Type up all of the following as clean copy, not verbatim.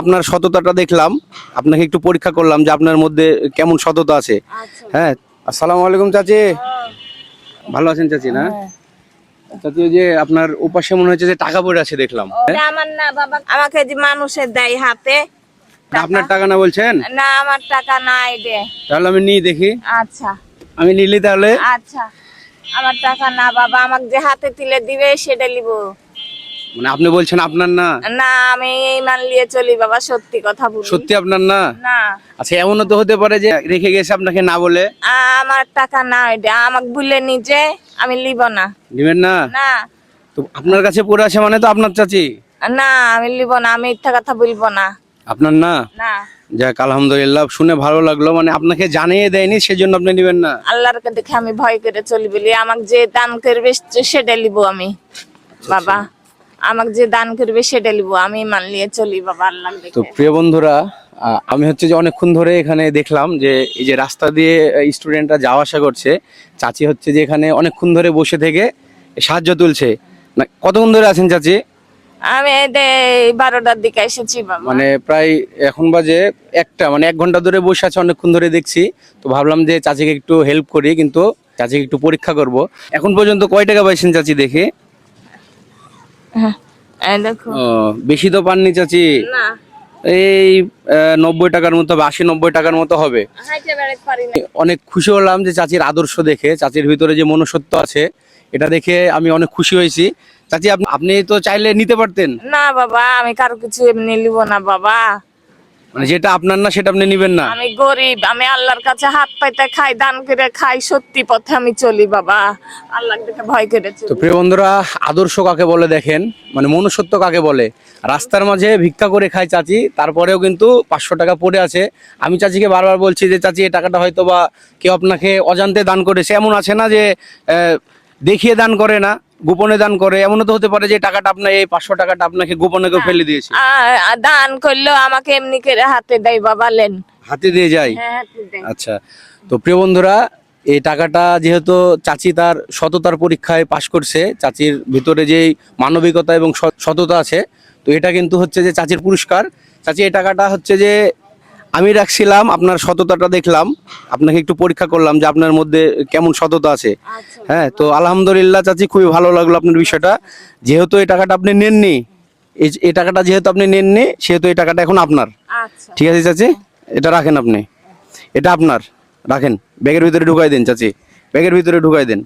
আপনার সততাটা দেখলাম, আপনাকে একটু পরীক্ষা করলাম যে আপনার মধ্যে কেমন সততা আছে। হ্যাঁ, আসসালামু আলাইকুম চাচি, ভালো আছেন চাচি? না চাচি, ওই যে আপনার উপাসে মনে হচ্ছে যে টাকা পড়ে আছে দেখলাম। ওটা আমার না বাবা, আমাকে যে মানুষের দেয় হাতে। আপনার টাকা না বলছেন? না আমার টাকা নাই রে। তাহলে আমি নিয়ে দেখি। আচ্ছা আমি নিলি তাহলে? আচ্ছা, আমার টাকা না বাবা, আমাকে যে হাতে তুলে দিবে সেটা নিব। মানে আপনি বলছেন আপনার না? না আমি এই মান নিয়ে চলি বাবা, সত্যি কথা বলি। সত্যি আপনার না? না আচ্ছা, এমনও তো হতে পারে যে রেখে গেছে আপনাকে না বলে। আমার টাকা না, ওইটা আমাকে বলে নিজে আমি নিব না। নেবেন না? না তো আপনার কাছে পড়ে আছে মানে তো আপনার চাচি? না আমি নিব না, আমি মিথ্যা কথা বলবো না। আপনার না? না যাক, আলহামদুলিল্লাহ, শুনে ভালো লাগলো। মানে আপনাকে জানিয়ে দেয়নি সেজন্য আপনি নেবেন না? আল্লাহর দেখে আমি ভয় করে চলি বলি, আমাকে যে দান করবে সেটা নিব আমি বাবা, আমাকে যে দান করবে সেটা নিব, আমি মান নিয়ে চলি বাবা আল্লাহর তো দেখে। প্রিয় বন্ধুরা, আমি হচ্ছে যে অনেকক্ষণ ধরে এখানে দেখলাম যে এই যে রাস্তা দিয়ে স্টুডেন্টরা যাওয়া আসা করছে, চাচি হচ্ছে যে এখানে অনেকক্ষণ ধরে বসে থেকে সাহায্য তুলছে। না, কতক্ষণ ধরে আছেন চাচি? আমি এই 12টার দিকে এসেছি বাবা। মানে প্রায় এখন বাজে একটা, মানে 1 ঘন্টা ধরে বসে আছে, অনেকক্ষণ ধরে দেখছি। তো ভাবলাম যে চাচিকে একটু হেল্প করি, কিন্তু চাচিকে একটু পরীক্ষা করব। এখন পর্যন্ত কয় টাকা পাইছেন চাচি দেখে? হ্যাঁ, এই দেখো। ও, বেশি তো পাননি চাচি? না এই 90 টাকার মতো বা 80-90 টাকার মতো হবে। হাইটে বেড়াতে পারি না। অনেক খুশি হলাম যে চাচির আদর্শ দেখে, চাচির ভিতরে যে মনুষ্যত্ব আছে এটা দেখে আমি অনেক খুশি হয়েছি। চাচি, আপনি তো চাইলে নিতে পারতেন। না বাবা, আমি কারো কিছু এমনি নিব না বাবা। মানে যেটা আপনার না সেটা আপনি নিবেন না? আমি গরিব, আমি আল্লাহর কাছে হাত পাইতে খাই, দান করে খাই, সত্যি পথে আমি চলি বাবা, আল্লাহর দেখে ভয় করে তো চলি। প্রিয় বন্ধুরা, আদর্শ কাকে বলে দেখেন, মানে মনুষ্যত্ব কাকে বলে। রাস্তার মাঝে ভিক্ষা করে খায় চাচি, তারপরেও কিন্তু 500 টাকা পড়ে আছে। আমি চাচিকে বারবার বলছি যে চাচি, এই টাকাটা হয়তো বা কেউ আপনাকে অজান্তে দান করেছে। এমন আছে না যে দেখিয়ে দান করে না, গোপনে দান করে। এমনও তো হতে পারে যে টাকাটা আপনার, এই 500 টাকাটা আপনাকে গোপনে কেউ ফেলে দিয়েছে। দান করলেও আমাকে এমনি করে হাতে দেয় বাবা, লেন। হাতে দিয়ে যায়? হ্যাঁ হাতে দেয়। আচ্ছা, তো প্রিয় বন্ধুরা, এই টাকাটা যেহেতু চাচি তার সততার পরীক্ষায় পাশ করছে, চাচির ভিতরে যেই মানবিকতা এবং সততা আছে, তো এটা কিন্তু হচ্ছে যে চাচির পুরস্কার। চাচি, এই টাকাটা হচ্ছে যে আমি রাখছিলাম, আপনার সততাটা দেখলাম, আপনাকে একটু পরীক্ষা করলাম যে আপনার মধ্যে কেমন সততা আছে। আচ্ছা হ্যাঁ, তো আলহামদুলিল্লাহ চাচি, খুবই ভালো লাগলো আপনার বিষয়টা। যেহেতু এই টাকাটা আপনি নেননি, এই টাকাটা যেহেতু আপনি নেননি, সেহেতু এই টাকাটা এখন আপনার। আচ্ছা ঠিক আছে চাচি, এটা রাখেন আপনি, এটা আপনার, রাখেন। ব্যাগের ভিতরে ঢুকাই দেন চাচি, ব্যাগের ভিতরে ঢুকাই দেন।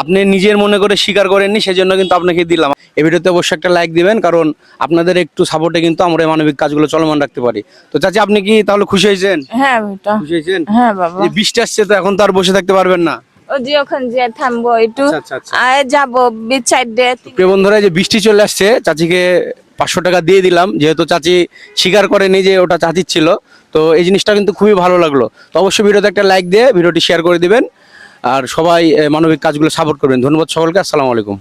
আপনি নিজের মনে করে স্বীকার করেননি, সেজন্য কিন্তু আপনাকে দিলাম। এই ভিডিওতে অবশ্যই একটা লাইক দিবেন, কারণ আপনাদের একটু সাপোর্টে কিন্তু আমরা এই মানবিক কাজগুলো চলমান রাখতে পারি। তো চাচি, আপনি কি তাহলে খুশি হয়েছেন? হ্যাঁ বেটা, খুশি হয়েছেন? হ্যাঁ বাবা। এই বৃষ্টি আসছে, তো এখন তো আর বসে থাকতে পারবেন না। ও যে ওখানে যে থামবো একটু, আচ্ছা, আচ্ছা, আচ্ছা। আয় যাবো বিচার দে। প্রিয় বন্ধুরা, এই যে বৃষ্টি চলে আসছে, চাচিকে 500 টাকা দিয়ে দিলাম, যেহেতু চাচি স্বীকার করেনি যে ওটা চাচির ছিল। তো এই জিনিসটা কিন্তু খুবই ভালো লাগলো। তো অবশ্যই ভিডিওতে একটা লাইক দিয়ে ভিডিওটি শেয়ার করে দিবেন, আর সবাই মানবিক কাজগুলো সাপোর্ট করবেন। ধন্যবাদ সকলকে, আসসালামু আলাইকুম।